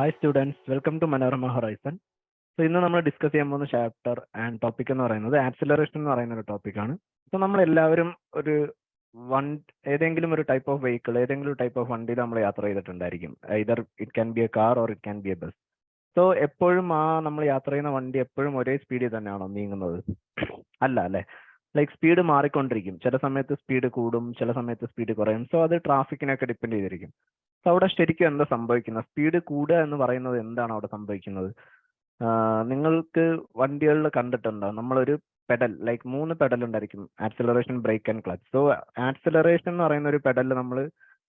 Hi students, welcome to Manorama Horizon. So ഇന്ന് നമ്മൾ discuss ചെയ്യാൻ പോകുന്ന ചാപ്റ്റർ ആൻഡ് ടോപ്പിക് എന്ന് പറയുന്നത് ആക്സിലറേഷൻ എന്ന് പറയുന്ന ഒരു ടോപ്പിക്കാണ്. സോ നമ്മൾ എല്ലാവരും ഒരു ഏതെങ്കിലും ഒരു ടൈപ്പ് ഓഫ് വെഹിക്കിൾ, ഏതെങ്കിലും ടൈപ്പ് ഓഫ് വണ്ടിയിൽ നമ്മൾ യാത്ര ചെയ്തിട്ടുണ്ടായിരിക്കും. either it can be A car or it can be A bus. So എപ്പോഴും നമ്മൾ യാത്ര ചെയ്യുന്ന വണ്ടി എപ്പോഴും ഒരേ സ്പീഡിൽ തന്നെയാണോ നീങ്ങുന്നത്? അല്ല അല്ലേ? ലൈക്ക് സ്പീഡ് മാറിക്കൊണ്ടിരിക്കും. ചില സമയത്ത് സ്പീഡ് കൂടും, ചില സമയത്ത് സ്പീഡ് കുറയും. സോ അത് ട്രാഫിക്കിനൊക്കെ ഡിപ്പെൻഡ് ചെയ്തിരിക്കും. സോ അവിടെ ശരിക്കും എന്താ സംഭവിക്കുന്നത്? സ്പീഡ് കൂടുക എന്ന് പറയുന്നത് എന്താണ് അവിടെ സംഭവിക്കുന്നത്? നിങ്ങൾക്ക് വണ്ടികളിൽ കണ്ടിട്ടുണ്ടോ? നമ്മളൊരു പെഡൽ, ലൈക്ക് 3 പെഡൽ ഉണ്ടായിരിക്കും, acceleration, brake and clutch. So acceleration എന്ന് പറയുന്ന ഒരു പെഡൽ നമ്മൾ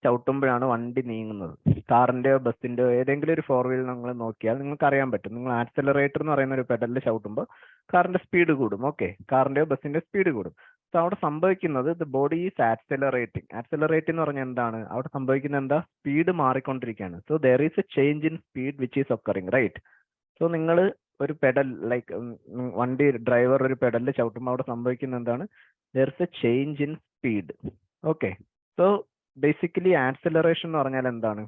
ചവിട്ടുമ്പോഴാണ് വണ്ടി നീങ്ങുന്നത്. കാറിന്റെയോ ബസ്സിന്റെയോ ഏതെങ്കിലും ഒരു 4 വീൽ നിങ്ങൾ നോക്കിയാൽ നിങ്ങൾക്ക് അറിയാൻ പറ്റും. നിങ്ങൾ ആക്സിലറേറ്റർ എന്ന് പറയുന്ന ഒരു പെഡലിൽ ചവിട്ടുമ്പോൾ കാറിന്റെ സ്പീഡ് കൂടും. ഓക്കെ, കാറിന്റെയോ ബസ്സിന്റെ സ്പീഡ് കൂടും. സോ അവിടെ സംഭവിക്കുന്നത് the body is accelerating. Accelerate എന്ന് പറഞ്ഞാൽ എന്താണ്? അവിടെ സംഭവിക്കുന്നത് എന്താ? സ്പീഡ് മാറിക്കൊണ്ടിരിക്കുകയാണ്. So there is a change in speed which is occurring, right? So നിങ്ങൾ ഒരു പെഡൽ, ലൈക്ക് വണ്ടി ഡ്രൈവർ ഒരു പെഡലിൽ ചവിട്ടുമ്പോൾ അവിടെ സംഭവിക്കുന്നത് എന്താണ്? There is A change in speed. Okay, so basically acceleration എന്ന് പറഞ്ഞാൽ എന്താണ്?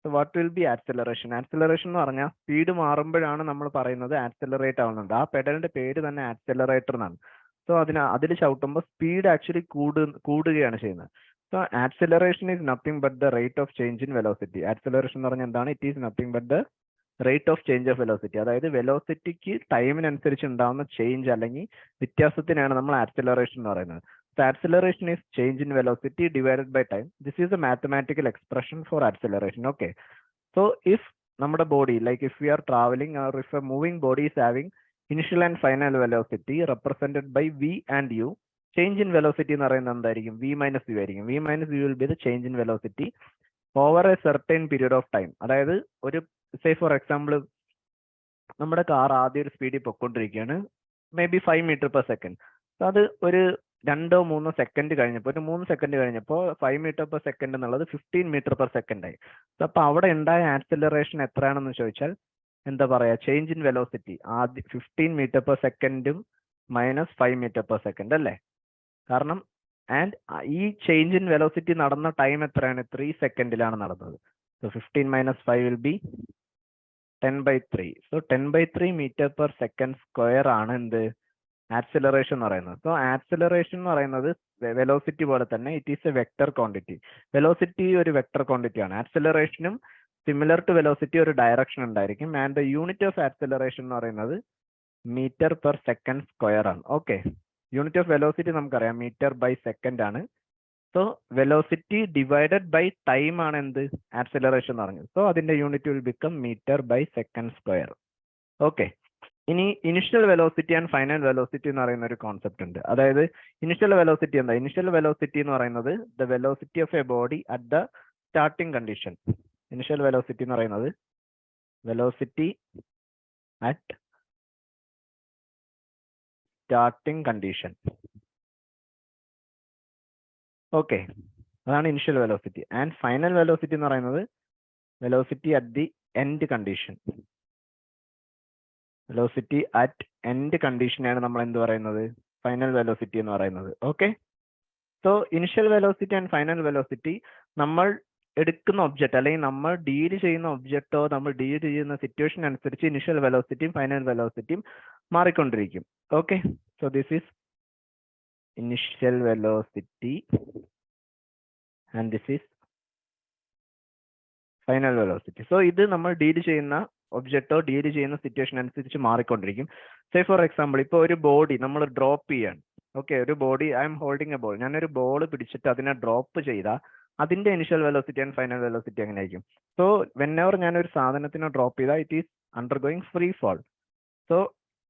So what will B acceleration? Acceleration എന്ന് പറഞ്ഞാൽ സ്പീഡ് മാറുമ്പോഴാണ് നമ്മൾ പറയുന്നത് ആക്സിലറേറ്റ് ആവുന്നുണ്ട്. ആ പെഡലിന്റെ പേര് തന്നെ ആക്സിലറേറ്റർ എന്നാണ്. സോ അതിൽ ചവിട്ടുമ്പോൾ സ്പീഡ് ആക്ച്വലി കൂടുകയാണ് ചെയ്യുന്നത്. So acceleration is nothing but the rate of change in velocity. Acceleration എന്ന് പറഞ്ഞാൽ എന്താണ്? It is nothing but the rate of change of velocity. അതായത് വെലോസിറ്റിക്ക് ടൈമിനനുസരിച്ച് ഉണ്ടാകുന്ന ചേഞ്ച് അല്ലെങ്കിൽ വ്യത്യാസത്തിനാണ് നമ്മൾ ആക്സിലറേഷൻ എന്ന് പറയുന്നത്. So acceleration is change in velocity divided by time. This is a mathematical expression for acceleration. Okay, so if നമ്മുടെ body, like if we are traveling or if a moving body is having initial and final velocity represented by v and u, change in velocity എന്ന് പറയുന്നത് എന്തായിരിക്കും? v minus u ആയിരിക്കും. v minus u will be the change in velocity over a certain period of time. അതായത് ഒരു say for example നമ്മുടെ car ആദ്യം ഒരു സ്പീഡിൽ പൊയ്ക്കൊണ്ടിരിക്കുകയാണ്, maybe 5 metre per second. അത് ഒരു 2-3 സെക്കൻഡ് കഴിഞ്ഞപ്പോൾ, ഒരു 3 സെക്കൻഡ് കഴിഞ്ഞപ്പോൾ 5 മീറ്റർ പെർ സെക്കൻഡ് എന്നുള്ളത് 15 മീറ്റർ പെർ സെക്കൻഡ് ആയി. അപ്പൊ അവിടെ ഉണ്ടായ ആക്സിലറേഷൻ എത്രയാണെന്ന് ചോദിച്ചാൽ എന്താ പറയാ? ചേഞ്ച് ഇൻ വെലോസിറ്റി ആദ്യം 15 മീറ്റർ പെർ സെക്കൻഡും മൈനസ് 5 മീറ്റർ പെർ സെക്കൻഡ് അല്ലേ? കാരണം ആൻഡ് ഈ ചേഞ്ച് ഇൻ വെലോസിറ്റി നടന്ന ടൈം എത്രയാണ്? 3 സെക്കൻഡിലാണ് നടന്നത്. So 15 minus 5 will be 10/3. So 10/3 metre per second square ആണ് എന്ത്? ആക്സിലറേഷൻ എന്ന് പറയുന്നത്. സോ ആക്സിലറേഷൻ എന്ന് പറയുന്നത് വെലോസിറ്റി പോലെ തന്നെ it is a vector quantity. Velocity ഒരു വെക്ടർ ക്വാണ്ടിറ്റി ആണ്. ആക്സിലറേഷനും സിമിലർ ടു വെലോസിറ്റി ഒരു ഡയറക്ഷൻ ഉണ്ടായിരിക്കും. And the unit of acceleration എന്ന് പറയുന്നത് മീറ്റർ പെർ സെക്കൻഡ് സ്ക്വയർ ആണ്. ഓക്കെ, യൂണിറ്റ് ഓഫ് വെലോസിറ്റി നമുക്കറിയാം, മീറ്റർ ബൈ സെക്കൻഡ് ആണ്. So velocity divided by time ആണ് എന്ത്? ആക്സിലറേഷൻ എന്ന് പറഞ്ഞത്. സോ അതിന്റെ unit will become metre by second square. Okay, ഇനി initial velocity and final velocity എന്ന് പറയുന്ന ഒരു കോൺസെപ്റ്റ് ഉണ്ട്. അതായത് ഇനിഷ്യൽ വെലോസിറ്റി എന്താ? ഇനിഷ്യൽ വെലോസിറ്റി എന്ന് പറയുന്നത് the velocity of a body at the starting condition. Initial velocity എന്ന് പറയുന്നത് velocity at starting condition. Okay, അതാണ് initial velocity. And final velocity എന്ന് പറയുന്നത് velocity at the end condition. Velocity at end കണ്ടീഷനാണ് നമ്മൾ എന്ത് പറയുന്നത്? ഫൈനൽ വെലോസിറ്റി എന്ന് പറയുന്നത്. Okay, so initial velocity and final velocity നമ്മൾ എടുക്കുന്ന ഒബ്ജക്റ്റ് അല്ലെങ്കിൽ നമ്മൾ ഡീൽ ചെയ്യുന്ന ഒബ്ജക്റ്റോ നമ്മൾ ഡീൽ ചെയ്യുന്ന സിറ്റുവേഷൻ അനുസരിച്ച് ഇനിഷ്യൽ വെലോസിറ്റിയും ഫൈനൽ വെലോസിറ്റിയും മാറിക്കൊണ്ടിരിക്കും. Okay, so this is initial velocity and this is final velocity. So ഇത് നമ്മൾ ഡീൽ ചെയ്യുന്ന ഒബ്ജക്റ്റോ ഡീൽ ചെയ്യുന്ന സിറ്റുവേഷൻ അനുസരിച്ച് മാറിക്കൊണ്ടിരിക്കും. സേ ഫോർ എക്സാമ്പിൾ, ഇപ്പോൾ ഒരു ബോഡി നമ്മൾ ഡ്രോപ്പ് ചെയ്യാണ്. ഓക്കെ, ഒരു body, I am holding a ball, ഞാനൊരു ബോൾ പിടിച്ചിട്ട് അതിനെ ഡ്രോപ്പ് ചെയ്താൽ അതിന്റെ initial velocity and final velocity എങ്ങനെ ആയിരിക്കും? സോ വെനെവർ ഞാനൊരു സാധനത്തിനെ ഡ്രോപ്പ് ചെയ്താൽ it is undergoing free fall. So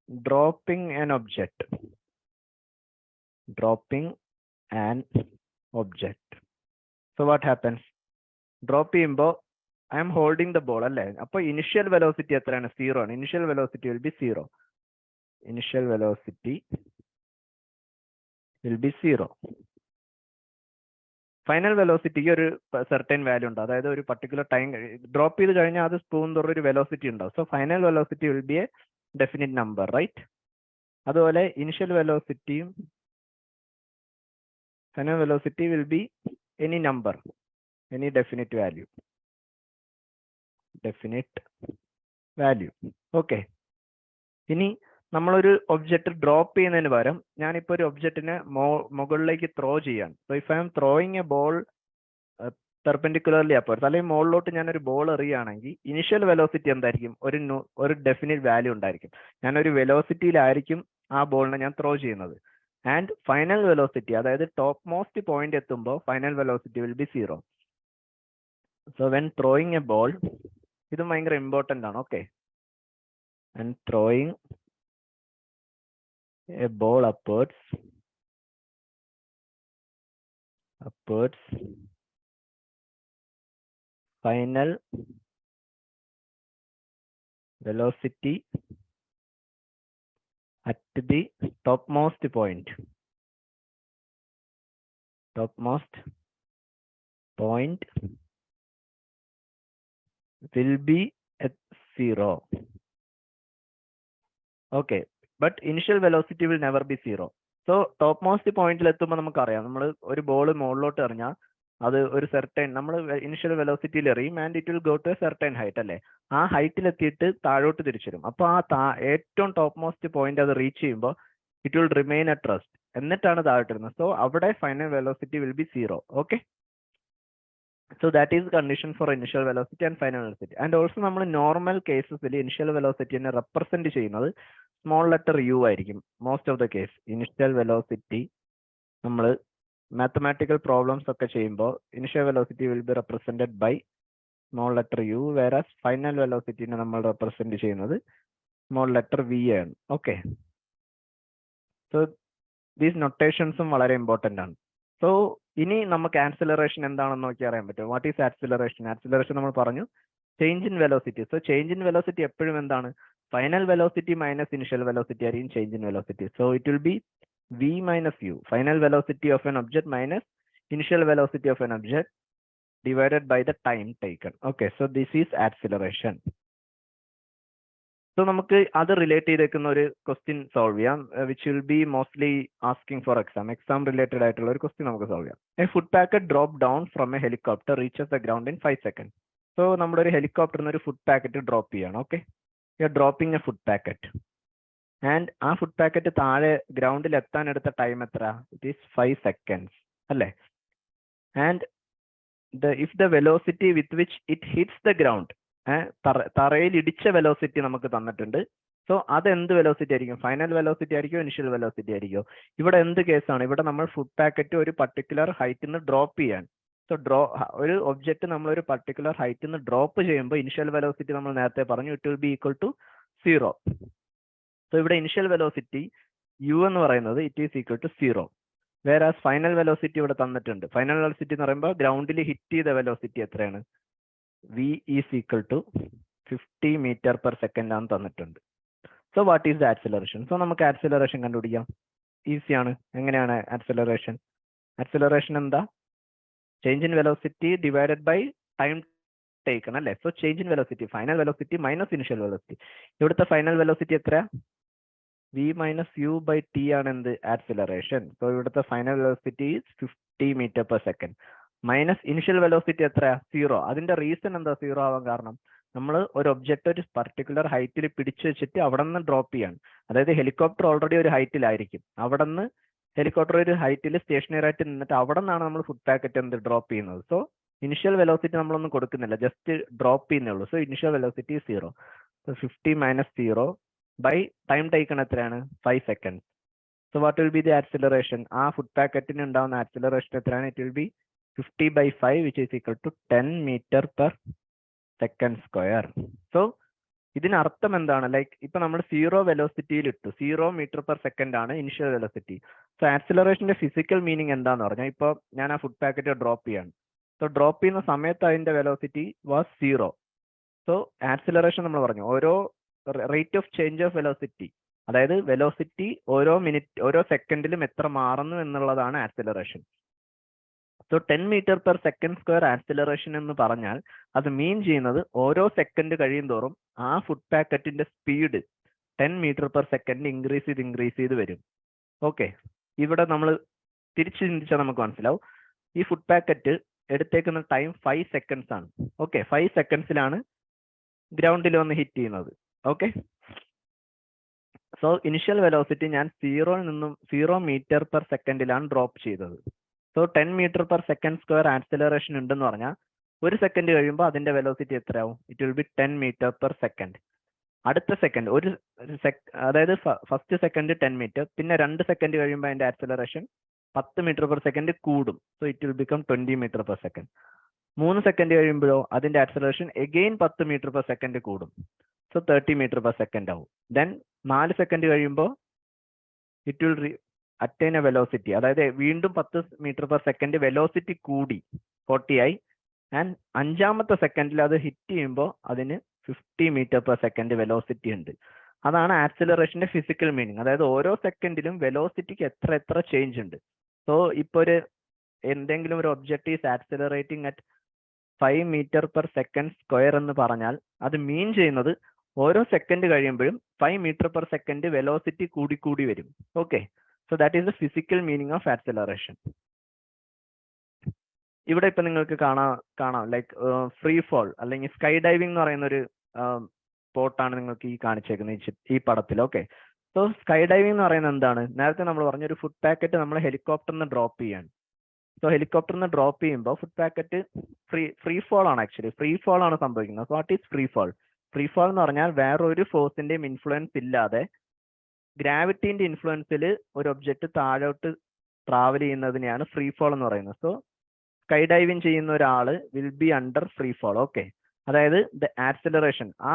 dropping an object, dropping an object. So what happens? Drop ചെയ്യുമ്പോൾ I am holding the ball അല്ലേ? അപ്പൊ ഇനിഷ്യൽ വെലോസിറ്റി എത്രയാണ്? 0 ആണ്. Initial velocity will be 0. Initial velocity will be 0. Final വെലോസിറ്റിക്ക് ഒരു certain value ഉണ്ട്. അതായത് ഒരു particular time drop ചെയ്ത് കഴിഞ്ഞാൽ അത് സ്പൂൺ തോറും ഒരു വെലോസിറ്റി ഉണ്ടാവും. So final velocity will be a definite number, right? അതുപോലെ ഇനിഷ്യൽ വെലോസിറ്റിയും final velocity will be any number, any definite value. definite value. Okay, ഇനി നമ്മളൊരു ഒബ്ജക്റ്റ് ഡ്രോപ്പ് ചെയ്യുന്നതിന് പകരം ഞാനിപ്പോൾ ഒരു ഒബ്ജക്റ്റിനെ മുകളിലേക്ക് ത്രോ ചെയ്യാണ്. So if I M throwing A ball perpendicularly upwards, അല്ലെങ്കിൽ മുകളിലോട്ട് ഞാനൊരു ബോൾ എറിയുകയാണെങ്കിൽ ഇനിഷ്യൽ വെലോസിറ്റി എന്തായിരിക്കും? ഒരു ഡെഫിനിറ്റ് വാല്യൂ ഉണ്ടായിരിക്കും. ഞാനൊരു വെലോസിറ്റിയിലായിരിക്കും ആ ബോളിനെ ഞാൻ ത്രോ ചെയ്യുന്നത്. ആൻഡ് ഫൈനൽ വെലോസിറ്റി, അതായത് ടോപ്പ് മോസ്റ്റ് പോയിന്റ് എത്തുമ്പോൾ final velocity will be 0. So when throwing A ball, ഇത് ഭയങ്കര ഇമ്പോർട്ടൻ്റ് ആണ്. Okay, and throwing a ball upwards, final velocity at the topmost point will be at 0. Okay, but initial velocity will never be 0. So topmost പോയിന്റിൽ എത്തുമ്പോൾ നമുക്കറിയാം, നമ്മൾ ഒരു ball മുകളിലോട്ട് എറിഞ്ഞാൽ അത് ഒരു സെർട്ടൈൻ, നമ്മൾ ഇനിഷ്യൽ വെലോസിറ്റിയിൽ എറിയും and it will go to a certain height അല്ലേ. ആ ഹൈറ്റിൽ എത്തിയിട്ട് താഴോട്ട് തിരിച്ചു വരും. അപ്പോൾ ഏറ്റവും ടോപ്പ് മോസ്റ്റ് പോയിന്റ് അത് റീച്ച് ചെയ്യുമ്പോൾ it will remain at rest, എന്നിട്ടാണ് താഴോട്ട് വരുന്നത്. സോ അവിടെ final velocity will be 0. Okay, so that is condition for initial velocity and final velocity. And also നമ്മൾ നോർമൽ കേസസിൽ ഇനിഷ്യൽ വെലോസിറ്റിനെ റെപ്രസെന്റ് ചെയ്യുന്നത് സ്മോൾ ലെറ്റർ യു ആയിരിക്കും most of the case. Initial velocity നമ്മൾ മാത്തമാറ്റിക്കൽ പ്രോബ്ലംസ് ഒക്കെ ചെയ്യുമ്പോൾ initial velocity will be represented by small letter u, whereas final വെലോസിറ്റിനെ നമ്മൾ റെപ്രസെന്റ് ചെയ്യുന്നത് സ്മോൾ ലെറ്റർ വി ആണ്. ഓക്കെ, സോ ദീസ് നൊട്ടേഷൻസും വളരെ ഇമ്പോർട്ടൻ്റ് ആണ്. സോ ഇനി നമുക്ക് ആക്സിലറേഷൻ എന്താണെന്ന് നോക്കി അറിയാൻ പറ്റും. What is acceleration? ആക്സിലറേഷൻ നമ്മൾ പറഞ്ഞു change in velocity. So change in velocity എപ്പോഴും എന്താണ്? Final velocity minus initial velocity ആയിരിക്കും change in velocity. So it will be v minus u, final velocity of an object minus initial velocity of an object divided by the time taken. Okay, so this is acceleration. So നമുക്ക് അത് relate ചെയ്തേക്കുന്ന ഒരു question solve ചെയ്യാം, which will be mostly asking four exam related ആയിട്ടുള്ള ഒരു question നമുക്ക് solve ചെയ്യാം. A food packet drop down from A helicopter reaches the ground in 5 seconds. So നമ്മളൊരു ഹെലികോപ്റ്ററിൽ നിന്ന് ഒരു ഫുഡ് പാക്കറ്റ് ഡ്രോപ്പ് ചെയ്യാണ്. Okay, you are dropping A food packet and ആ ഫുഡ് പാക്കറ്റ് താഴെ ഗ്രൗണ്ടിൽ എത്താൻ എടുത്ത ടൈം എത്ര? ഇറ്റ് ഈസ് 5 seconds അല്ലേ. And if the velocity with which it hits the ground, തറയിൽ ഇടിച്ച വെലോസിറ്റി നമുക്ക് തന്നിട്ടുണ്ട്. സോ അത് എന്ത് വെലോസിറ്റി ആയിരിക്കും? ഫൈനൽ വെലോസിറ്റി ആയിരിക്കും, ഇനിഷ്യൽ വെലോസിറ്റി ആയിരിക്കും? ഇവിടെ എന്ത് കേസാണ്? ഇവിടെ നമ്മൾ ഫുഡ് പാക്കറ്റ് ഒരു പർട്ടിക്കുലർ ഹൈറ്റിൽ നിന്ന് ഡ്രോപ്പ് ചെയ്യാൻ. സോ ഒരു ഒബ്ജക്റ്റ് നമ്മൾ ഒരു പർട്ടിക്കുലർ ഹൈറ്റിൽ നിന്ന് ഡ്രോപ്പ് ചെയ്യുമ്പോൾ ഇനിഷ്യൽ വെലോസിറ്റി നമ്മൾ നേരത്തെ പറഞ്ഞു it will be equal to 0. So ഇവിടെ ഇനിഷ്യൽ വെലോസിറ്റി യു എന്ന് പറയുന്നത് it is equal to 0. Whereas final velocity ഇവിടെ തന്നിട്ടുണ്ട്. ഫൈനൽ വെലോസിറ്റി എന്ന് പറയുമ്പോൾ ഗ്രൗണ്ടിൽ ഹിറ്റ് ചെയ്ത വെലോസിറ്റി എത്രയാണ്? v is equal to 50 meter/second ആണ് തന്നിട്ടുണ്ട്. So what is the acceleration? So നമുക്ക് ആക്സിലറേഷൻ കണ്ടുപിടിക്കാം. ഈസിയാണ്. എങ്ങനെയാണ് ആക്സിലറേഷൻ? ആക്സിലറേഷൻ എന്താ? Change in velocity divided by time taken അല്ലേ. So change in velocity, final velocity minus initial velocity. ഇവിടുത്തെ ഫൈനൽ വെലോസിറ്റി എത്ര? v minus u by t ആണ് എന്ത്? ആക്സിലറേഷൻ. സോ ഇവിടുത്തെ final velocity is 50 meter/second minus initial velocity എത്ര? 0. അതിന്റെ reason എന്താ 0 ആവാൻ കാരണം? നമ്മൾ ഒരു ഒബ്ജക്റ്റ് ഒരു പർട്ടിക്കുലർ ഹൈറ്റിൽ പിടിച്ചു വെച്ചിട്ട് അവിടെ നിന്ന് ഡ്രോപ്പ് ചെയ്യാണ്. അതായത് ഹെലികോപ്റ്റർ ഓൾറെഡി ഒരു ഹൈറ്റിലായിരിക്കും, അവിടെ നിന്ന് ഹെലികോപ്റ്റർ ഒരു ഹൈറ്റിൽ സ്റ്റേഷനറി ആയിട്ട് നിന്നിട്ട് അവിടെ നിന്നാണ് നമ്മൾ ഫുഡ് പാക്കറ്റ് എന്ത് ഡ്രോപ്പ് ചെയ്യുന്നത്. സോ ഇനിഷ്യൽ വെലോസിറ്റി നമ്മളൊന്നും കൊടുക്കുന്നില്ല, ജസ്റ്റ് ഡ്രോപ്പ് ചെയ്യുന്നേ ഉള്ളൂ. So initial velocity 0. So 50 minus 0 by time taken എത്രയാണ്? 5 seconds. So what will be the acceleration? ആ ഫുഡ് പാക്കറ്റിന് ഉണ്ടാവുന്ന ആക്സിലറേഷൻ എത്രയാണ്? It will be 50 by 5 which is equal to 10 meter/second square. So ഇതിനർത്ഥം എന്താണ്? ലൈക്ക് ഇപ്പൊ നമ്മൾ 0 വെലോസിറ്റിയിൽ ഇട്ടു, 0 meter/second ആണ് ഇനിഷ്യൽ വെലോസിറ്റി. സോ ആക്സിലറേഷന്റെ ഫിസിക്കൽ മീനിങ് എന്താന്ന് പറഞ്ഞാൽ, ഇപ്പൊ ഞാൻ ആ ഫുഡ് പാക്കറ്റ് ഡ്രോപ്പ് ചെയ്യാണ്. സോ ഡ്രോപ്പ് ചെയ്യുന്ന സമയത്ത് അതിന്റെ വെലോസിറ്റി വാസ് 0. സോ ആക്സിലറേഷൻ നമ്മൾ പറഞ്ഞു ഓരോ rate of change of velocity, അതായത് വെലോസിറ്റി ഓരോ സെക്കൻഡിലും എത്ര മാറുന്നു എന്നുള്ളതാണ് acceleration. So 10 meter/second square acceleration എന്ന് പറഞ്ഞാൽ അത് മീൻ ചെയ്യുന്നത് ഓരോ സെക്കൻഡ് കഴിയും തോറും ആ ഫുഡ് പാക്കറ്റിന്റെ സ്പീഡ് 10 meter/second ഇൻക്രീസ് ചെയ്ത് വരും. ഓക്കെ, ഇവിടെ നമ്മൾ തിരിച്ചു ചിന്തിച്ചാൽ നമുക്ക് മനസ്സിലാവും. ഈ ഫുഡ് പാക്കറ്റ് എടുത്തേക്കുന്ന ടൈം 5 seconds ആണ്. ഓക്കെ, 5 secondsലാണ് ഗ്രൗണ്ടിൽ വന്ന് ഹിറ്റ് ചെയ്യുന്നത്. ഓക്കെ, സോ ഇനിഷ്യൽ വെലോസിറ്റി ഞാൻ 0 മീറ്റർ പെർ സെക്കൻഡിലാണ് ഡ്രോപ്പ് ചെയ്തത്. So 10 metre per second square acceleration ഉണ്ടെന്ന് പറഞ്ഞാൽ 1 സെക്കൻഡ് കഴിയുമ്പോൾ അതിന്റെ വെലോസിറ്റി എത്രയാവും? It will be 10 metre per second. അടുത്ത സെക്കൻഡ് അതായത് ഫസ്റ്റ് സെക്കൻഡ് 10 മീറ്റർ, പിന്നെ 2 സെക്കൻഡ് കഴിയുമ്പോൾ അതിന്റെ ആക്സിലറേഷൻ 10 മീറ്റർ പെർ സെക്കൻഡ് കൂടും. So it will become 20 metre per second. 3 second കഴിയുമ്പോഴോ അതിന്റെ acceleration again 10 metre per second കൂടും. സോ 30 മീറ്റർ പെർ സെക്കൻഡ് ആവും. ദെൻ 4 സെക്കൻഡ് കഴിയുമ്പോൾ it will attain A velocity, അതായത് വീണ്ടും 10 മീറ്റർ പെർ സെക്കൻഡ് വെലോസിറ്റി കൂടി 40 ആയി. ആൻഡ് 5ാമത്തെ സെക്കൻഡിൽ അത് ഹിറ്റ് ചെയ്യുമ്പോൾ അതിന് 50 മീറ്റർ പെർ സെക്കൻഡ് വെലോസിറ്റി ഉണ്ട്. അതാണ് ആക്സിലറേഷന്റെ ഫിസിക്കൽ മീനിങ്. അതായത് ഓരോ സെക്കൻഡിലും വെലോസിറ്റിക്ക് എത്ര ചേഞ്ച് ഉണ്ട്. സോ ഇപ്പോൾ എന്തെങ്കിലും ഒരു object is accelerating at 5 metre per second square എന്ന് പറഞ്ഞാൽ അത് മീൻ ചെയ്യുന്നത് ഓരോ സെക്കൻഡ് കഴിയുമ്പോഴും 5 മീറ്റർ പെർ സെക്കൻഡ് വെലോസിറ്റി കൂടി വരും. Okay, so that is the physical meaning of acceleration. ഇവിടെ ഇപ്പൊ നിങ്ങൾക്ക് കാണാം ലൈക്ക് ഫ്രീ ഫോൾ അല്ലെങ്കിൽ സ്കൈ ഡൈവിംഗ് എന്ന് പറയുന്ന ഒരു സ്പോട്ടാണ് നിങ്ങൾക്ക് ഈ കാണിച്ചേക്കുന്നത് ഈ പടത്തിൽ. ഓക്കെ, സോ സ്കൈ ഡൈവിംഗ് എന്ന് പറയുന്നത് എന്താണ്? നേരത്തെ നമ്മൾ പറഞ്ഞ ഒരു ഫുഡ് പാക്കറ്റ് നമ്മൾ ഹെലികോപ്റ്ററിൽ നിന്ന് ഡ്രോപ്പ് ചെയ്യാണ്. സോ ഹെലികോപ്റ്ററിൽ നിന്ന് ഡ്രോപ്പ് ചെയ്യുമ്പോൾ ഫുഡ് പാക്കറ്റ് ഫ്രീ ഫോൾ ആണ്. ആക്ച്വലി ഫ്രീ ഫോൾ ആണ് സംഭവിക്കുന്നത്. What is free fall? Free fall എന്ന് പറഞ്ഞാൽ വേറൊരു ഫോഴ്സിന്റെയും ഇൻഫ്ലുവൻസ് ഇല്ലാതെ ഗ്രാവിറ്റിന്റെ ഇൻഫ്ലുവൻസിൽ ഒരു ഒബ്ജക്റ്റ് താഴോട്ട് ട്രാവൽ ചെയ്യുന്നതിനെയാണ് ഫ്രീ ഫോൾ എന്ന് പറയുന്നത്. സോ സ്കൈ ഡൈവിംഗ് ചെയ്യുന്ന ഒരാള് will be under free fall. Okay, അതായത് ദ ആക്സിലറേഷൻ, ആ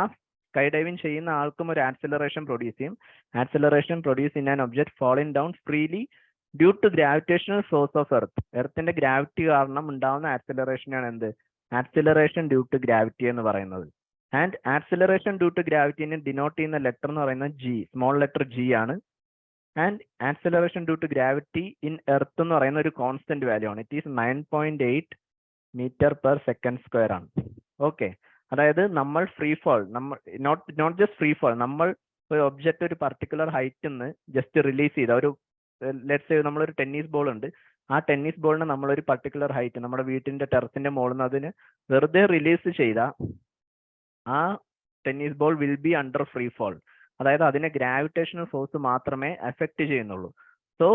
സ്കൈ ഡൈവിംഗ് ചെയ്യുന്ന ആൾക്കും ഒരു ആക്സിലറേഷൻ പ്രൊഡ്യൂസ് ചെയ്യും. Acceleration produce in an object falling down freely due to gravitational force of earth. എർത്തിന്റെ ഗ്രാവിറ്റി കാരണം ഉണ്ടാവുന്ന ആക്സിലറേഷനാണ് എന്ത്? ആക്സിലറേഷൻ ഡ്യൂ ടു ഗ്രാവിറ്റി എന്ന് പറയുന്നത്. ആൻഡ് ആക്സിലറേഷൻ ഡ്യൂ ടു ഗ്രാവിറ്റിനെ ഡിനോട്ട് ചെയ്യുന്ന ലെറ്റർ എന്ന് പറയുന്നത് ജി, സ്മോൾ ലെറ്റർ ജി ആണ്. And acceleration due to gravity in earth എന്ന് പറയുന്ന ഒരു കോൺസ്റ്റന്റ് വാല്യൂ ആണ്. It is 9.8 metre per second square ആണ്. ഓക്കെ, അതായത് നമ്മൾ ഫ്രീ ഫോൾ, നമ്മൾ നോട്ട് ജസ്റ്റ് ഫ്രീ ഫോൾ, നമ്മൾ ഒരു ഒബ്ജക്റ്റ് ഒരു പർട്ടിക്കുലർ ഹൈറ്റിൽ നിന്ന് ജസ്റ്റ് റിലീസ് ചെയ്ത ഒരു ലെറ്റ്സ് സേ നമ്മളൊരു ടെന്നീസ് ബോൾ ഉണ്ട്. ആ ടെന്നീസ് ബോളിന് നമ്മളൊരു പർട്ടിക്കുലർ ഹൈറ്റ് നമ്മുടെ വീട്ടിന്റെ ടെറസിന്റെ മുകളിൽ നിന്ന് അതിന് വെറുതെ റിലീസ് ചെയ്ത ആ tennis ball will be under free fall. അതായത് അതിനെ ഗ്രാവിറ്റേഷണൽ ഫോഴ്സ് മാത്രമേ എഫക്ട് ചെയ്യുന്നുള്ളൂ. സോ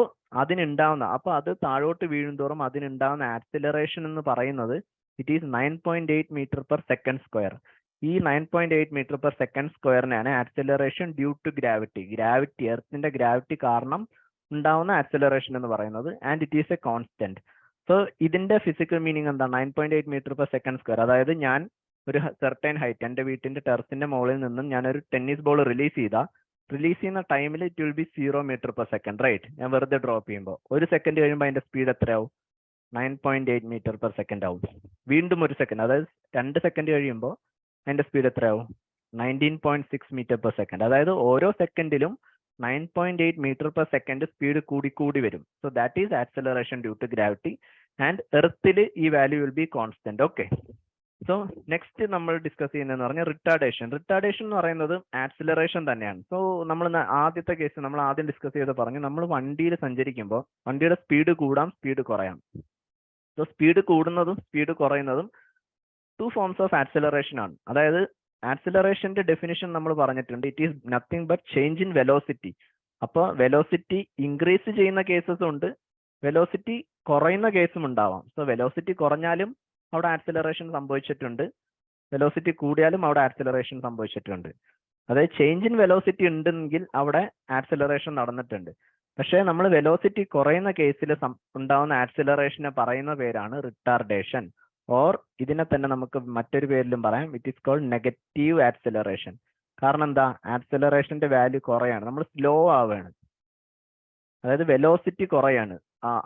അതിനുണ്ടാവുന്ന, അപ്പൊ അത് താഴോട്ട് വീഴുന്തോറും അതിനുണ്ടാവുന്ന ആക്സിലറേഷൻ എന്ന് പറയുന്നത് it is 9.8 metre per second square. ഈ 9.8 മീറ്റർ പെർ സെക്കൻഡ് സ്ക്വയറിനാണ് ആക്സിലറേഷൻ ഡ്യൂ ടു ഗ്രാവിറ്റി എർത്തിന്റെ ഗ്രാവിറ്റി കാരണം ഉണ്ടാവുന്ന ആക്സിലറേഷൻ എന്ന് പറയുന്നത്. And it is a constant. So ഇതിന്റെ ഫിസിക്കൽ മീനിങ് എന്താണ്? 9.8 മീറ്റർ പെർ സെക്കൻഡ് സ്ക്വയർ. അതായത് ഞാൻ ഒരു സെർട്ടൈൻ ഹൈറ്റ്, എൻ്റെ വീട്ടിന്റെ ടെറസിന്റെ മുകളിൽ നിന്നും ഞാനൊരു ടെന്നീസ് ബോൾ റിലീസ് ചെയ്യുന്ന ടൈമിൽ it will be 0 metre per second, right? ഞാൻ വെറുതെ ഡ്രോപ്പ് ചെയ്യുമ്പോൾ 1 സെക്കൻഡ് കഴിയുമ്പോൾ അതിന്റെ സ്പീഡ് എത്രയാവും? 9.8 മീറ്റർ പെർ സെക്കൻഡ് ആവും. വീണ്ടും 1 സെക്കൻഡ്, അതായത് 2 സെക്കൻഡ് കഴിയുമ്പോൾ അതിന്റെ സ്പീഡ് എത്രയാവും? 19.6 മീറ്റർ പെർ സെക്കൻഡ്. അതായത് ഓരോ സെക്കൻഡിലും 9.8 മീറ്റർ പെർ സെക്കൻഡ് സ്പീഡ് കൂടി വരും. So that is acceleration due to gravity. And എർത്തിൽ ഈ value will be constant. Okay, so next നമ്മൾ ഡിസ്കസ് ചെയ്യുന്നതെന്ന് പറഞ്ഞാൽ റിട്ടാർഡേഷൻ. റിട്ടാർഡേഷൻ എന്ന് പറയുന്നത് ആക്സിലറേഷൻ തന്നെയാണ്. സോ നമ്മൾ ആദ്യത്തെ കേസ് നമ്മൾ ആദ്യം ഡിസ്കസ് ചെയ്ത് പറഞ്ഞു, നമ്മൾ വണ്ടിയിൽ സഞ്ചരിക്കുമ്പോൾ വണ്ടിയുടെ സ്പീഡ് കൂടാം, സ്പീഡ് കുറയാം. സോ സ്പീഡ് കൂടുന്നതും സ്പീഡ് കുറയുന്നതും 2 ഫോംസ് ഓഫ് ആക്സിലറേഷൻ ആണ്. അതായത് ആക്സിലറേഷന്റെ ഡെഫിനിഷൻ നമ്മൾ പറഞ്ഞിട്ടുണ്ട്, it is nothing but change in velocity. അപ്പോൾ വെലോസിറ്റി ഇൻക്രീസ് ചെയ്യുന്ന കേസസും ഉണ്ട്, വെലോസിറ്റി കുറയുന്ന കേസും ഉണ്ടാവാം. സോ വെലോസിറ്റി കുറഞ്ഞാലും അവിടെ ആക്സിലറേഷൻ സംഭവിച്ചിട്ടുണ്ട്, വെലോസിറ്റി കൂടിയാലും അവിടെ ആക്സിലറേഷൻ സംഭവിച്ചിട്ടുണ്ട്. അതായത് ചേഞ്ച് ഇൻ വെലോസിറ്റി ഉണ്ടെങ്കിൽ അവിടെ ആക്സിലറേഷൻ നടന്നിട്ടുണ്ട്. പക്ഷേ നമ്മൾ വെലോസിറ്റി കുറയുന്ന കേസിൽ ഉണ്ടാവുന്ന ആക്സിലറേഷനെ പറയുന്ന പേരാണ് റിട്ടാർഡേഷൻ. ഓർ ഇതിനെ തന്നെ നമുക്ക് മറ്റൊരു പേരിലും പറയാം, it is called negative acceleration. കാരണം എന്താ? ആക്സിലറേഷന്റെ വാല്യൂ കുറയാണ്, നമ്മൾ സ്ലോ ആവുകയാണ്, അതായത് വെലോസിറ്റി കുറയാണ്.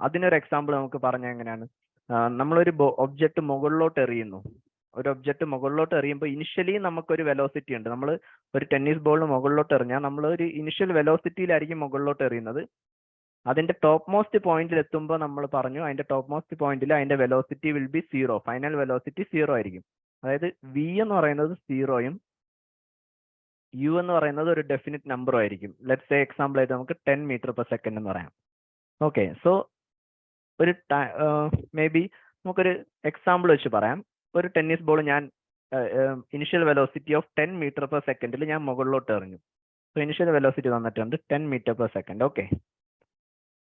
അതിനൊരു എക്സാമ്പിൾ നമുക്ക് പറഞ്ഞാൽ എങ്ങനെയാണ്? നമ്മളൊരു ഒബ്ജക്റ്റ് മുകളിലോട്ട് എറിയുന്നു. ഒരു ഒബ്ജക്റ്റ് മുകളിലോട്ട് എറിയുമ്പോൾ ഇനിഷ്യലി നമുക്കൊരു വെലോസിറ്റി ഉണ്ട്. നമ്മൾ ഒരു ടെന്നീസ് ബോളിന് മുകളിലോട്ട് എറിഞ്ഞാൽ നമ്മൾ ഒരു ഇനിഷ്യൽ വെലോസിറ്റിയിലായിരിക്കും മുകളിലോട്ട് എറിയുന്നത്. അതിന്റെ ടോപ്പ് മോസ്റ്റ് പോയിന്റിൽ എത്തുമ്പോൾ നമ്മൾ പറഞ്ഞു അതിന്റെ ടോപ്പ് മോസ്റ്റ് പോയിന്റിൽ അതിന്റെ velocity will be 0, final velocity 0 ആയിരിക്കും. അതായത് വി എന്ന് പറയുന്നത് 0യും യു എന്ന് പറയുന്നത് ഒരു ഡെഫിനിറ്റ് നമ്പറും ആയിരിക്കും. ലെറ്റ്സ് സേ എക്സാമ്പിൾ ആയിട്ട് നമുക്ക് 10 മീറ്റർ പെർ സെക്കൻഡ് എന്ന് പറയാം. ഓക്കെ, സോ ഒരു മേ ബി നമുക്കൊരു എക്സാമ്പിൾ വെച്ച് പറയാം. ഒരു ടെന്നീസ് ബോൾ ഞാൻ initial velocity of 10 metre per സെക്കൻഡിൽ ഞാൻ മുകളിലോട്ട് എറിഞ്ഞു. സോ ഇനിഷ്യൽ വെലോസിറ്റി തന്നിട്ടുണ്ട് 10 metre per second. Okay,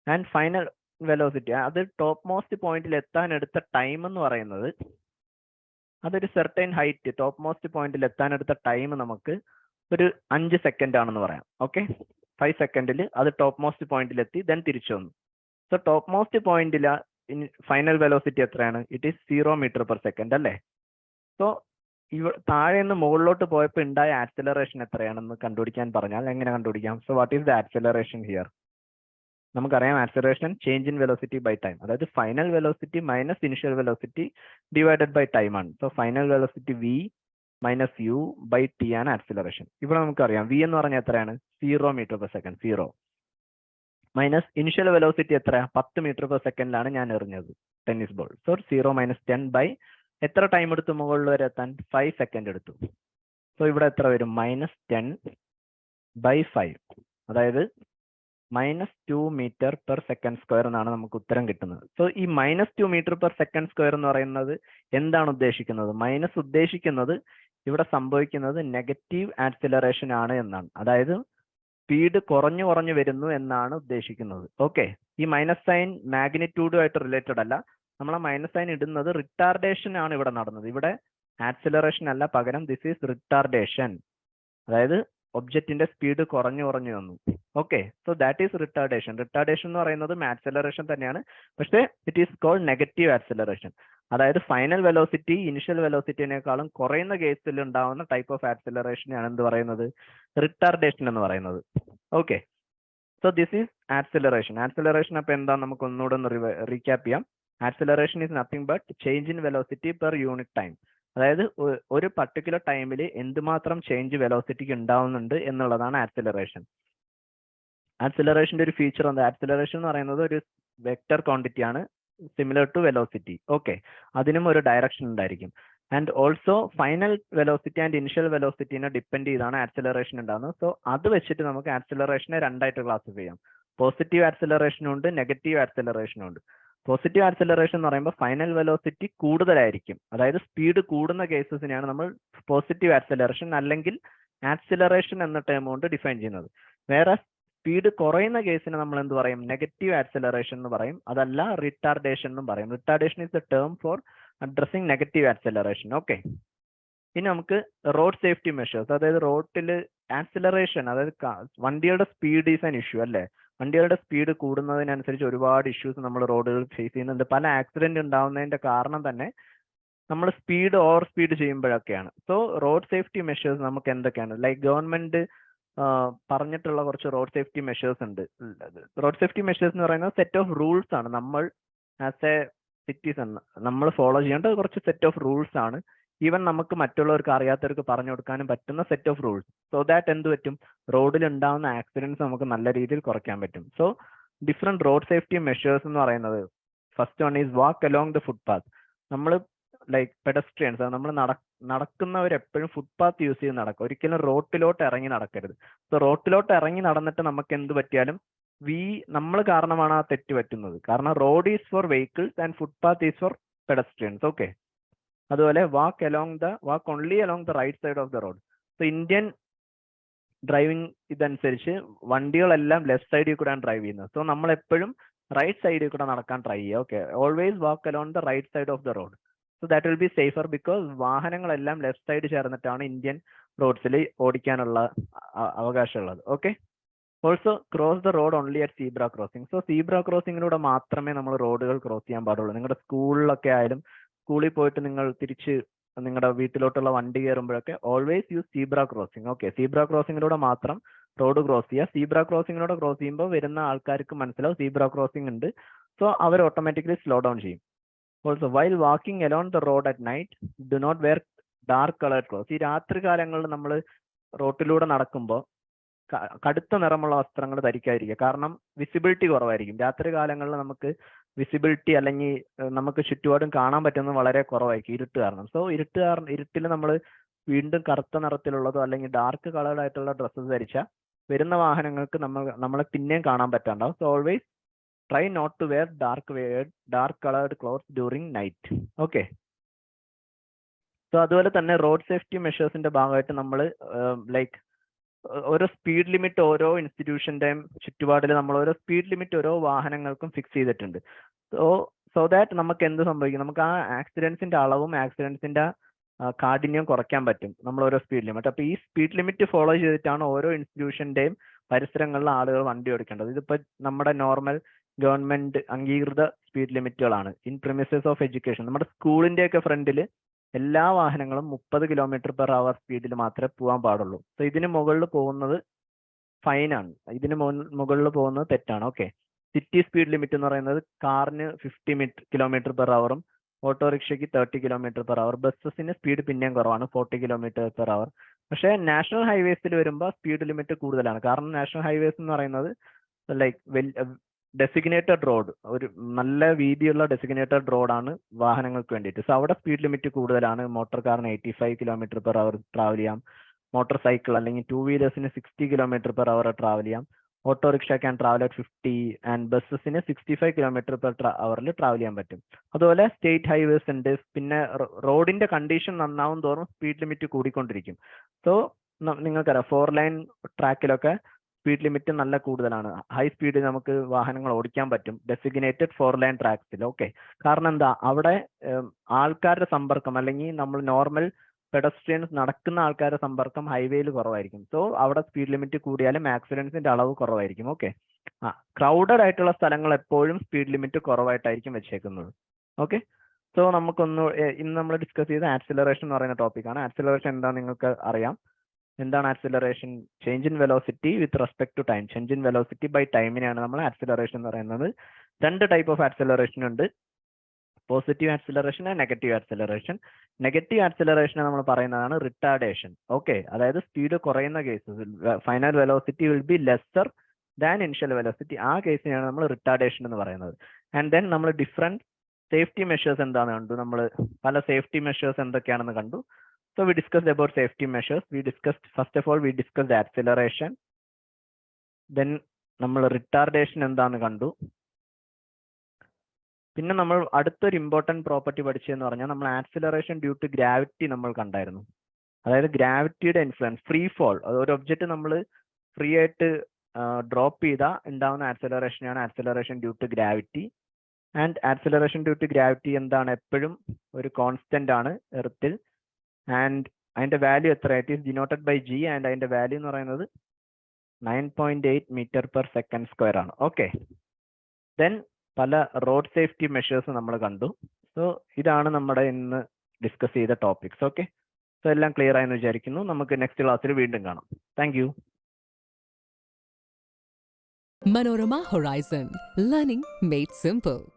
and final velocity, അത് ടോപ്പ് മോസ്റ്റ് പോയിന്റിൽ എത്താൻ എടുത്ത ടൈം എന്ന് പറയുന്നത്, അതൊരു സെർട്ടൈൻ ഹൈറ്റ് ടോപ്പ് മോസ്റ്റ് പോയിന്റിൽ എത്താൻ എടുത്ത ടൈം നമുക്ക് ഒരു 5 സെക്കൻഡ് ആണെന്ന് പറയാം. ഓക്കെ, 5 സെക്കൻഡിൽ അത് ടോപ്പ് മോസ്റ്റ് പോയിന്റിൽ എത്തി, ദെൻ തിരിച്ചു വന്നു. സോ ടോപ്പ് മോസ്റ്റ് പോയിന്റിൽ ഫൈനൽ വെലോസിറ്റി എത്രയാണ്? It is 0 metre per second അല്ലേ. സോ താഴെ നിന്ന് മുകളിലോട്ട് പോയപ്പോൾ ഉണ്ടായ ആക്സിലറേഷൻ എത്രയാണെന്ന് കണ്ടുപിടിക്കാൻ പറഞ്ഞാൽ എങ്ങനെ കണ്ടുപിടിക്കാം? So what is the acceleration here? നമുക്കറിയാം acceleration change in velocity by time, അതായത് final velocity minus initial velocity divided by time ആണ്. So final velocity v minus u by t ആണ് ആക്സിലറേഷൻ. ഇവിടെ നമുക്കറിയാം v എന്ന് പറഞ്ഞാൽ എത്രയാണ്? 0 metre per second, 0 minus initial velocity എത്രയാ? 10 മീറ്റർ പെർ സെക്കൻഡിലാണ് ഞാൻ എറിഞ്ഞത് tennis ball. So 0 minus 10 by എത്ര ടൈം എടുത്തു മുകളിൽ വരെ എത്താൻ? 5 സെക്കൻഡ് എടുത്തു. സോ ഇവിടെ എത്ര വരും? മൈനസ് 10 ബൈ 5, അതായത് -2 മീറ്റർ പെർ സെക്കൻഡ് സ്ക്വയർ എന്നാണ് നമുക്ക് ഉത്തരം കിട്ടുന്നത്. സോ ഈ -2 മീറ്റർ പെർ സെക്കൻഡ് സ്ക്വയർ എന്ന് പറയുന്നത് എന്താണ് ഉദ്ദേശിക്കുന്നത്? മൈനസ് ഉദ്ദേശിക്കുന്നത് ഇവിടെ സംഭവിക്കുന്നത് നെഗറ്റീവ് ആക്സിലറേഷൻ ആണ് എന്നാണ്, അതായത് സ്പീഡ് കുറഞ്ഞു കുറഞ്ഞു വരുന്നു എന്നാണ് ഉദ്ദേശിക്കുന്നത്. ഓക്കെ, ഈ മൈനസ് സൈൻ മാഗ്നിറ്റ്യൂഡുമായിട്ട് റിലേറ്റഡ് അല്ല, നമ്മൾ ആ മൈനസ് സൈൻ ഇടുന്നത് റിട്ടാർഡേഷൻ ആണ് ഇവിടെ നടന്നത്. ഇവിടെ ആക്സിലറേഷൻ അല്ല, പകരം ദിസ് ഈസ് റിട്ടാർഡേഷൻ, അതായത് ഒബ്ജക്റ്റിന്റെ സ്പീഡ് കുറഞ്ഞു കുറഞ്ഞു വന്നു. Okay, so that is retardation. Retardation എന്ന് പറയുന്നത് ആക്സിലറേഷൻ തന്നെയാണ്, പക്ഷേ it is called negative acceleration. അതായത് ഫൈനൽ വെലോസിറ്റി ഇനിഷ്യൽ വെലോസിറ്റിനേക്കാളും കുറയുന്ന കേസിൽ ഉണ്ടാവുന്ന ടൈപ്പ് ഓഫ് ആക്സിലറേഷനെയാണ് എന്ത് പറയുന്നത്? റിട്ടാർഡേഷൻ എന്ന് പറയുന്നത്. Okay, so this is acceleration. Acceleration അപ്പൊ എന്താ? നമുക്ക് ഒന്നുകൂടെ ഒന്ന് റീക്യാപ്പ് ചെയ്യാം. Acceleration is nothing but change in velocity per unit time, അതായത് ഒരു പർട്ടിക്കുലർ ടൈമിൽ എന്തുമാത്രം ചേഞ്ച് വെലോസിറ്റിക്ക് ഉണ്ടാവുന്നുണ്ട് എന്നുള്ളതാണ് ആക്സിലറേഷൻ. ആക്സിലറേഷന്റെ ഒരു ഫീച്ചർ എന്താ? ആക്സിലറേഷൻ എന്ന് പറയുന്നത് ഒരു വെക്റ്റർ ക്വാണ്ടിറ്റി ആണ്, സിമിലർ ടു വെലോസിറ്റി. ഓക്കെ, അതിനും ഒരു ഡയറക്ഷൻ ഉണ്ടായിരിക്കും. And also final velocity and initial വെലോസിറ്റിനെ ഡിപ്പെൻഡ് ചെയ്താണ് ആക്സിലറേഷൻ ഉണ്ടാകുന്നത്. സോ അത് വെച്ചിട്ട് നമുക്ക് ആക്സിലറേഷനെ രണ്ടായിട്ട് ക്ലാസിഫൈ ചെയ്യാം. പോസിറ്റീവ് ആക്സിലറേഷനും ഉണ്ട്, നെഗറ്റീവ് ആക്സിലറേഷനും ഉണ്ട്. പോസിറ്റീവ് ആക്സിലറേഷൻ എന്ന് പറയുമ്പോൾ ഫൈനൽ വെലോസിറ്റി കൂടുതലായിരിക്കും, അതായത് സ്പീഡ് കൂടുന്ന കേസസിനെയാണ് നമ്മൾ പോസിറ്റീവ് ആക്സിലറേഷൻ അല്ലെങ്കിൽ ആക്സിലറേഷൻ എന്ന ടേം കൊണ്ട് ഡിഫൈൻ ചെയ്യുന്നത്. വേറെ സ്പീഡ് കുറയുന്ന കേസിന് നമ്മൾ എന്ത് പറയും? നെഗറ്റീവ് ആക്സിലറേഷൻ എന്ന് പറയും, അതല്ല റിട്ടാർഡേഷൻ എന്നും പറയും. Retardation is the term for addressing negative acceleration. Okay, ഇനി നമുക്ക് റോഡ് സേഫ്റ്റി മെഷേഴ്സ്, അതായത് റോഡിൽ ആക്സിലറേഷൻ, അതായത് വണ്ടിയുടെ സ്പീഡ് ഈസ് ആൻ ഇഷ്യൂ അല്ലേ. വണ്ടികളുടെ സ്പീഡ് കൂടുന്നതിനനുസരിച്ച് ഒരുപാട് ഇഷ്യൂസ് നമ്മൾ റോഡുകളിൽ ഫേസ് ചെയ്യുന്നുണ്ട്. പല ആക്സിഡന്റ് ഉണ്ടാവുന്നതിന്റെ കാരണം തന്നെ നമ്മൾ സ്പീഡ് ഓവർ സ്പീഡ് ചെയ്യുമ്പോഴൊക്കെയാണ്. സോ റോഡ് സേഫ്റ്റി മെഷേഴ്സ് നമുക്ക് എന്തൊക്കെയാണ്? ലൈക്ക് ഗവൺമെന്റ് പറഞ്ഞിട്ടുള്ള കുറച്ച് റോഡ് സേഫ്റ്റി മെഷേഴ്സ് ഉണ്ട്. റോഡ് സേഫ്റ്റി മെഷേഴ്സ് എന്ന് പറയുന്നത് സെറ്റ് ഓഫ് റൂൾസ് ആണ്. നമ്മൾ ആസ് എ സിറ്റിസൺ നമ്മൾ ഫോളോ ചെയ്യേണ്ട കുറച്ച് സെറ്റ് ഓഫ് റൂൾസ് ആണ്. ഈവൻ നമുക്ക് മറ്റുള്ളവർക്ക് അറിയാത്തവർക്ക് പറഞ്ഞു കൊടുക്കാനും പറ്റുന്ന set of rules. So that എന്ത് പറ്റും? റോഡിൽ ഉണ്ടാകുന്ന ആക്സിഡൻസ് നമുക്ക് നല്ല രീതിയിൽ കുറയ്ക്കാൻ പറ്റും. So different road safety measures എന്ന് പറയുന്നത്, first one is walk along the footpath. നമ്മൾ ലൈക്ക് പെഡസ്ട്രിയൻസ്, നമ്മൾ നടക്കുന്നവർ എപ്പോഴും ഫുട്പാത്ത് യൂസ് ചെയ്ത് നടക്കുക, ഒരിക്കലും റോട്ടിലോട്ട് ഇറങ്ങി നടക്കരുത്. സോ റോട്ടിലോട്ട് ഇറങ്ങി നടന്നിട്ട് നമുക്ക് എന്ത് പറ്റിയാലും നമ്മൾ കാരണമാണ് ആ തെറ്റ് പറ്റുന്നത്. കാരണം road is for vehicles and footpath is for pedestrians. Okay, അതുപോലെ walk only along the right side of the road. So Indian driving ഇതനുസരിച്ച് വണ്ടികളെല്ലാം ലെഫ്റ്റ് സൈഡിൽ കൂടെയാണ് ഡ്രൈവ് ചെയ്യുന്നത്. സോ നമ്മൾ എപ്പോഴും റൈറ്റ് സൈഡിൽ കൂടെ നടക്കാൻ ട്രൈ ചെയ്യുക. Okay, always walk along the right side of the road. So that will be safer, because വാഹനങ്ങളെല്ലാം ലെഫ്റ്റ് സൈഡ് ചേർന്നിട്ടാണ് ഇന്ത്യൻ റോഡ്സിൽ ഓടിക്കാനുള്ള അവകാശമുള്ളത്. Okay, also cross the road only at zebra crossing. So zebra ക്രോസിംഗിലൂടെ മാത്രമേ നമ്മൾ റോഡുകൾ ക്രോസ് ചെയ്യാൻ പാടുള്ളൂ. നിങ്ങളുടെ സ്കൂളിലൊക്കെ ആയാലും, സ്കൂളിൽ പോയിട്ട് നിങ്ങൾ തിരിച്ച് നിങ്ങളുടെ വീട്ടിലോട്ടുള്ള വണ്ടി കയറുമ്പോഴൊക്കെ always use zebra crossing. Okay, zebra ക്രോസിംഗിലൂടെ മാത്രം റോഡ് ക്രോസ് ചെയ്യുക. സീബ്ര ക്രോസിംഗിലൂടെ ക്രോസ് ചെയ്യുമ്പോൾ വരുന്ന ആൾക്കാർക്ക് മനസ്സിലാവും സീബ്ര ക്രോസിംഗ് ഉണ്ട്. സോ അവർ ഓട്ടോമാറ്റിക്കലി സ്ലോ ഡൗൺ ചെയ്യും. Also while walking along the road at night do not wear dark coloured clothes. ഈ രാത്രി കാലങ്ങളിൽ നമ്മൾ റോട്ടിലൂടെ നടക്കുമ്പോൾ കടുത്ത നിറമുള്ള വസ്ത്രങ്ങൾ ധരിക്കാതിരിക്കുക. കാരണം വിസിബിലിറ്റി കുറവായിരിക്കും. രാത്രി കാലങ്ങളിൽ നമുക്ക് വിസിബിലിറ്റി അല്ലെങ്കിൽ നമുക്ക് ചുറ്റുപാടും കാണാൻ പറ്റുന്നത് വളരെ കുറവായിരിക്കും, ഇരുട്ട് കാരണം. സോ ഇരുട്ടിൽ നമ്മൾ വീണ്ടും കറുത്ത നിറത്തിലുള്ളതോ അല്ലെങ്കിൽ ഡാർക്ക് കളേർഡ് ആയിട്ടുള്ള ഡ്രസ്സസ് ധരിച്ചാൽ വരുന്ന വാഹനങ്ങൾക്ക് നമ്മളെ പിന്നെയും കാണാൻ പറ്റാണ്ടാവും. So always try not to wear dark colored clothes during night. Okay, so അതുപോലെ തന്നെ റോഡ് സേഫ്റ്റി മെഷേഴ്സിന്റെ ഭാഗമായിട്ട് നമ്മൾ ലൈക്ക് ഓരോ സ്പീഡ് ലിമിറ്റ് ഓരോ ഇൻസ്റ്റിറ്റ്യൂഷന്റെയും ചുറ്റുപാടിൽ നമ്മൾ ഓരോ സ്പീഡ് ലിമിറ്റ് ഓരോ വാഹനങ്ങൾക്കും ഫിക്സ് ചെയ്തിട്ടുണ്ട്. സോ ദാറ്റ് നമുക്ക് എന്ത് സംഭവിക്കും, നമുക്ക് ആ ആക്സിഡൻസിന്റെ അളവും ആക്സിഡൻസിന്റെ കാഠിന്യം കുറയ്ക്കാൻ പറ്റും നമ്മൾ ഓരോ സ്പീഡ് ലിമിറ്റ്. അപ്പൊ ഈ സ്പീഡ് ലിമിറ്റ് ഫോളോ ചെയ്തിട്ടാണ് ഓരോ ഇൻസ്റ്റിറ്റ്യൂഷന്റെയും പരിസരങ്ങളിൽ ആളുകൾ വണ്ടി ഓടിക്കേണ്ടത്. ഇതിപ്പോ നമ്മുടെ നോർമൽ ഗവൺമെന്റ് അംഗീകൃത സ്പീഡ് ലിമിറ്റുകളാണ്. ഇൻ പ്രിമിസസ് ഓഫ് എഡ്യൂക്കേഷൻ, നമ്മുടെ സ്കൂളിന്റെ ഒക്കെ ഫ്രണ്ടിൽ എല്ലാ വാഹനങ്ങളും 30 km/h സ്പീഡിൽ മാത്രമേ പോകാൻ പാടുള്ളൂ. സോ ഇതിന് മുകളിൽ പോകുന്നത് ഫൈനാണ്, ഇതിന് മുകളിൽ പോകുന്നത് തെറ്റാണ്. ഓക്കെ, സിറ്റി സ്പീഡ് ലിമിറ്റ് എന്ന് പറയുന്നത് കാറിന് 50 km/h, ഓട്ടോറിക്ഷയ്ക്ക് 30 km/h, ബസ്സസിന് സ്പീഡ് പിന്നെയും കുറവാണ് 40 km/h. പക്ഷേ നാഷണൽ ഹൈവേസിൽ വരുമ്പോൾ സ്പീഡ് ലിമിറ്റ് കൂടുതലാണ്. കാരണം നാഷണൽ ഹൈവേസ് എന്ന് പറയുന്നത് ലൈക്ക് ഡെസിഗ്നേറ്റഡ് റോഡ്, ഒരു നല്ല വീതിയുള്ള ഡെസിഗ്നേറ്റഡ് റോഡാണ് വാഹനങ്ങൾക്ക് വേണ്ടിയിട്ട്. സോ അവിടെ സ്പീഡ് ലിമിറ്റ് കൂടുതലാണ്. മോട്ടോർ കാറിന് 85 km/h ട്രാവൽ ചെയ്യാം, മോട്ടോർ സൈക്കിൾ അല്ലെങ്കിൽ 2 വീലേഴ്സിന് 60 km/h ട്രാവൽ ചെയ്യാം, autorickshaw can travel at 50 and ബസ്സസിന് 65 km/h ട്രാവൽ ചെയ്യാൻ പറ്റും. അതുപോലെ സ്റ്റേറ്റ് ഹൈവേസ് ഉണ്ട്. പിന്നെ റോഡിന്റെ കണ്ടീഷൻ നന്നാവും തോറും സ്പീഡ് ലിമിറ്റ് കൂടിക്കൊണ്ടിരിക്കും. സോ നിങ്ങൾക്കറിയാം 4 ലൈൻ ട്രാക്കിലൊക്കെ സ്പീഡ് ലിമിറ്റ് നല്ല കൂടുതലാണ്. ഹൈ സ്പീഡിൽ നമുക്ക് വാഹനങ്ങൾ ഓടിക്കാൻ പറ്റും ഡെസിഗ്നേറ്റഡ് 4 ലൈൻ ട്രാക്സിൽ. ഓക്കെ, കാരണം എന്താ, അവിടെ ആൾക്കാരുടെ സമ്പർക്കം അല്ലെങ്കിൽ നമ്മൾ നോർമൽ പെഡസ്ട്രിയൻസ് നടക്കുന്ന ആൾക്കാരുടെ സമ്പർക്കം ഹൈവേയിൽ കുറവായിരിക്കും. സോ അവിടെ സ്പീഡ് ലിമിറ്റ് കൂടിയാലും ആക്സിഡൻസിന്റെ അളവ് കുറവായിരിക്കും. ഓക്കെ, ക്രൗഡഡ് ആയിട്ടുള്ള സ്ഥലങ്ങൾ എപ്പോഴും സ്പീഡ് ലിമിറ്റ് കുറവായിട്ടായിരിക്കും വെച്ചേക്കുന്നത്. ഓക്കെ, സോ നമുക്കൊന്ന് ഇന്ന് നമ്മൾ ഡിസ്കസ് ചെയ്ത ആക്സിലറേഷൻ എന്ന് പറയുന്ന ടോപ്പിക്കാണ്. ആക്സിലറേഷൻ എന്താ നിങ്ങൾക്ക് അറിയാം. എന്താണ് acceleration? Change in velocity with respect to time. Change in velocity by ടൈമിനെയാണ് നമ്മൾ ആക്സിലറേഷൻ എന്ന് പറയുന്നത്. 2 ടൈപ്പ് ഓഫ് ആക്സിലറേഷൻ ഉണ്ട്, positive acceleration and negative acceleration. Negative acceleration നമ്മൾ പറയുന്നതാണ് റിട്ടാർഡേഷൻ. ഓക്കെ, അതായത് സ്പീഡ് കുറയുന്ന cases, final velocity will be lesser than initial velocity, ആ കേസിനെയാണ് നമ്മൾ റിട്ടാർഡേഷൻ എന്ന് പറയുന്നത്. ആൻഡ് ദെൻ നമ്മൾ ഡിഫറെന്റ് സേഫ്റ്റി മെഷേഴ്സ് എന്താണെന്ന് കണ്ടു. നമ്മൾ പല സേഫ്റ്റി മെഷേഴ്സ് എന്തൊക്കെയാണെന്ന് കണ്ടു. So we discussed about safety measures. First of all we discussed acceleration. Then നമ്മൾ റിട്ടാർഡേഷൻ എന്താന്ന് കണ്ടു. പിന്നെ നമ്മൾ അടുത്തൊരു ഇമ്പോർട്ടൻറ്റ് പ്രോപ്പർട്ടി പഠിച്ചതെന്ന് പറഞ്ഞാൽ നമ്മൾ ആക്സിലറേഷൻ ഡ്യൂ ടു ഗ്രാവിറ്റി നമ്മൾ കണ്ടായിരുന്നു. അതായത് ഗ്രാവിറ്റിയുടെ ഇൻഫ്ലുവൻസ്, ഫ്രീ ഫോൾ, ഒരു ഒബ്ജക്റ്റ് നമ്മൾ ഫ്രീ ആയിട്ട് ഡ്രോപ്പ് ചെയ്താൽ ഉണ്ടാവുന്ന ആക്സിലറേഷനാണ് acceleration due to gravity. And acceleration due to gravity എന്താണ്, എപ്പോഴും ഒരു കോൺസ്റ്റന്റ് ആണ് എർത്തിൽ. ആൻഡ് അതിന്റെ വാല്യൂ എത്ര, it is denoted by G. And അതിന്റെ വാല്യൂ എന്ന് പറയുന്നത് 9.8 m/s² ആണ്. ഓക്കെ, ദെൻ പല റോഡ് സേഫ്റ്റി മെഷേഴ്സ് നമ്മൾ കണ്ടു. സോ ഇതാണ് നമ്മുടെ ഇന്ന് ഡിസ്കസ് ചെയ്ത ടോപ്പിക്സ്. ഓക്കെ, സോ എല്ലാം ക്ലിയർ ആയെന്ന് വിചാരിക്കുന്നു. നമുക്ക് നെക്സ്റ്റ് ക്ലാസ്സിൽ വീണ്ടും കാണാം. Thank you. Manorama Horizon, learning made simple.